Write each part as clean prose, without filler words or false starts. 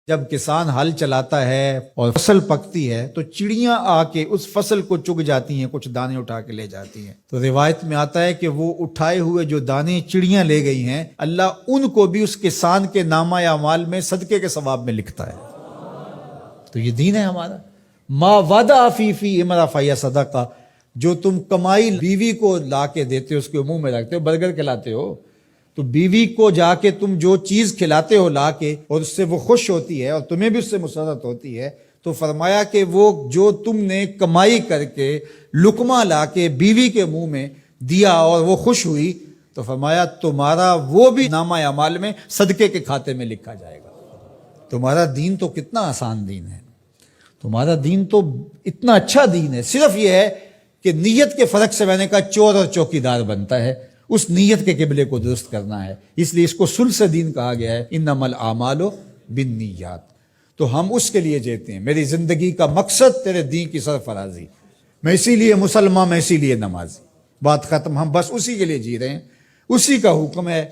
جب کسان ہل چلاتا ہے اور فصل پکتی ہے تو چڑیاں آ کے اس فصل کو چگ جاتی ہیں، کچھ دانے اٹھا کے لے جاتی ہیں۔ تو روایت میں آتا ہے کہ وہ اٹھائے ہوئے جو دانے چڑیاں لے گئی ہیں، اللہ ان کو بھی اس کسان کے نامہ اعمال میں صدقے کے ثواب میں لکھتا ہے۔ تو یہ دین ہے ہمارا۔ ما وعدہ فی امرا فیا صدقہ، جو تم کمائی بیوی کو لا کے دیتے ہو، اس کے منہ میں رکھتے ہو، برگر کھلاتے ہو، تو بیوی کو جا کے تم جو چیز کھلاتے ہو لا کے، اور اس سے وہ خوش ہوتی ہے اور تمہیں بھی اس سے مسرت ہوتی ہے، تو فرمایا کہ وہ جو تم نے کمائی کر کے لقمہ لا کے بیوی کے منہ میں دیا اور وہ خوش ہوئی، تو فرمایا تمہارا وہ بھی نامہ اعمال میں صدقے کے کھاتے میں لکھا جائے گا۔ تمہارا دین تو کتنا آسان دین ہے، تمہارا دین تو اتنا اچھا دین ہے۔ صرف یہ ہے کہ نیت کے فرق سے میں نے کہا چور اور چوکیدار بنتا ہے، اس نیت کے قبلے کو درست کرنا ہے، اس لیے اس کو ثلث دین کہا گیا ہے، انما الاعمال بالنیات۔ تو ہم اس کے لیے جیتے ہیں، میری زندگی کا مقصد تیرے دین کی سرفرازی، میں اسی لیے مسلمان، میں اسی لیے نمازی، بات ختم۔ ہم بس اسی کے لیے جی رہے ہیں، اسی کا حکم ہے۔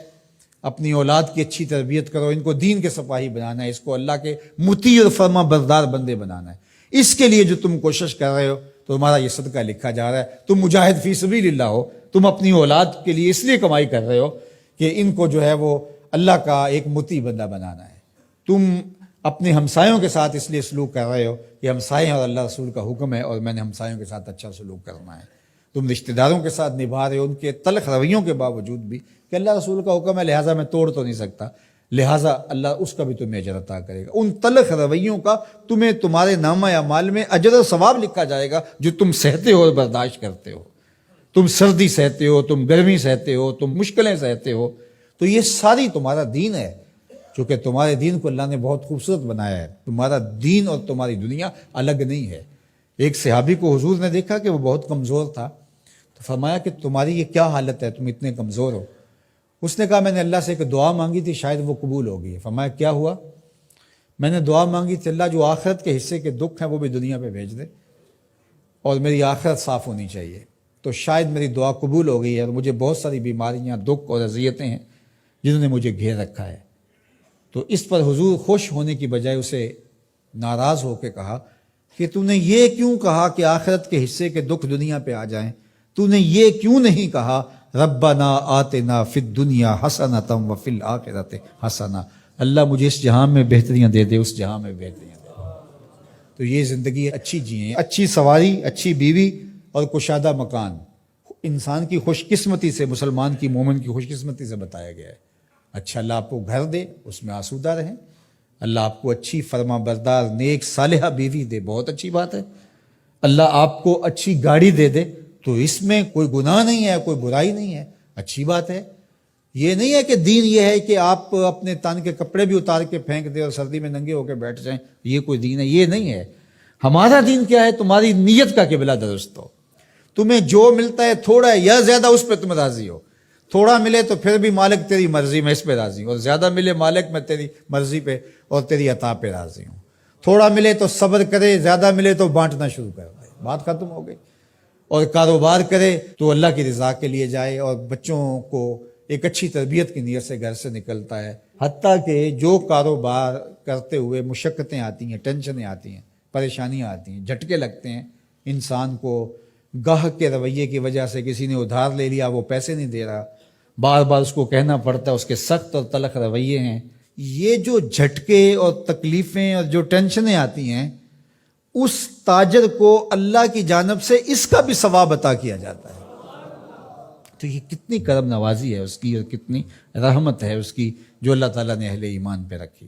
اپنی اولاد کی اچھی تربیت کرو، ان کو دین کے سپاہی بنانا ہے، اس کو اللہ کے مطیع اور فرما بردار بندے بنانا ہے۔ اس کے لیے جو تم کوشش کر رہے ہو تو تمہارا یہ صدقہ لکھا جا رہا ہے۔ تم مجاہد فی سبیل اللہ ہو، تم اپنی اولاد کے لیے اس لیے کمائی کر رہے ہو کہ ان کو جو ہے وہ اللہ کا ایک مطیع بندہ بنانا ہے۔ تم اپنے ہمسایوں کے ساتھ اس لیے سلوک کر رہے ہو کہ ہمسائے اور اللہ رسول کا حکم ہے اور میں نے ہمسایوں کے ساتھ اچھا سلوک کرنا ہے۔ تم رشتہ داروں کے ساتھ نبھا رہے ہو ان کے تلخ رویوں کے باوجود بھی کہ اللہ رسول کا حکم ہے، لہٰذا میں توڑ تو نہیں سکتا، لہٰذا اللہ اس کا بھی تمہیں اجر عطا کرے گا۔ ان تلخ رویوں کا تمہیں تمہارے نامہ اعمال میں اجر و ثواب لکھا جائے گا جو تم سہتے ہو اور برداشت کرتے ہو۔ تم سردی سہتے ہو، تم گرمی سہتے ہو، تم مشکلیں سہتے ہو، تو یہ ساری تمہارا دین ہے۔ چونکہ تمہارے دین کو اللہ نے بہت خوبصورت بنایا ہے، تمہارا دین اور تمہاری دنیا الگ نہیں ہے۔ ایک صحابی کو حضور نے دیکھا کہ وہ بہت کمزور تھا، تو فرمایا کہ تمہاری یہ کیا حالت ہے، تم اتنے کمزور ہو؟ اس نے کہا میں نے اللہ سے ایک دعا مانگی تھی، شاید وہ قبول ہو گئی۔ فرمایا کیا ہوا؟ میں نے دعا مانگی تھی اللہ جو آخرت کے حصے کے دکھ ہیں وہ بھی دنیا پہ بھیج دے اور میری آخرت صاف ہونی چاہیے، تو شاید میری دعا قبول ہو گئی ہے، اور مجھے بہت ساری بیماریاں، دکھ اور اذیتیں ہیں جنہوں نے مجھے گھیر رکھا ہے۔ تو اس پر حضور خوش ہونے کی بجائے اسے ناراض ہو کے کہا کہ تو نے یہ کیوں کہا کہ آخرت کے حصے کے دکھ دنیا پہ آ جائیں؟ تو نے یہ کیوں نہیں کہا ربنا آتنا فی الدنیا حسنۃ وفی الآخرۃ حسنہ، اللہ مجھے اس جہاں میں بہتریاں دے دے، اس جہاں میں بہتریاں دے دے۔ تو یہ زندگی اچھی جئیں، اچھی سواری، اچھی بیوی اور کشادہ مکان، انسان کی خوش قسمتی سے، مسلمان کی، مومن کی خوش قسمتی سے بتایا گیا ہے۔ اچھا اللہ آپ کو گھر دے، اس میں آسودہ رہیں، اللہ آپ کو اچھی فرما بردار نیک صالحہ بیوی دے، بہت اچھی بات ہے۔ اللہ آپ کو اچھی گاڑی دے دے تو اس میں کوئی گناہ نہیں ہے، کوئی برائی نہیں ہے، اچھی بات ہے۔ یہ نہیں ہے کہ دین یہ ہے کہ آپ اپنے تن کے کپڑے بھی اتار کے پھینک دیں اور سردی میں ننگے ہو کے بیٹھ جائیں، یہ کوئی دین ہے؟ یہ نہیں ہے۔ ہمارا دین کیا ہے؟ تمہاری نیت کا قبلہ درست ہو، تمہیں جو ملتا ہے تھوڑا ہے یا زیادہ اس پہ تم راضی ہو۔ تھوڑا ملے تو پھر بھی مالک تیری مرضی میں اس پہ راضی ہوں، اور زیادہ ملے مالک میں تیری مرضی پہ اور تیری عطا پہ راضی ہوں۔ تھوڑا ملے تو صبر کرے، زیادہ ملے تو بانٹنا شروع کر دے، بات ختم ہو گئی۔ اور کاروبار کرے تو اللہ کی رضا کے لیے جائے، اور بچوں کو ایک اچھی تربیت کی نیت سے گھر سے نکلتا ہے۔ حتیٰ کہ جو کاروبار کرتے ہوئے مشقتیں آتی ہیں، ٹینشنیں آتی ہیں، پریشانیاں آتی ہیں، جھٹکے لگتے ہیں انسان کو، گاہک کے رویے کی وجہ سے کسی نے ادھار لے لیا، وہ پیسے نہیں دے رہا، بار بار اس کو کہنا پڑتا ہے، اس کے سخت اور تلخ رویے ہیں۔ یہ جو جھٹکے اور تکلیفیں اور جو ٹینشنیں آتی ہیں، اس تاجر کو اللہ کی جانب سے اس کا بھی ثواب عطا کیا جاتا ہے۔ تو یہ کتنی کرم نوازی ہے اس کی، اور کتنی رحمت ہے اس کی جو اللہ تعالیٰ نے اہل ایمان پہ رکھی۔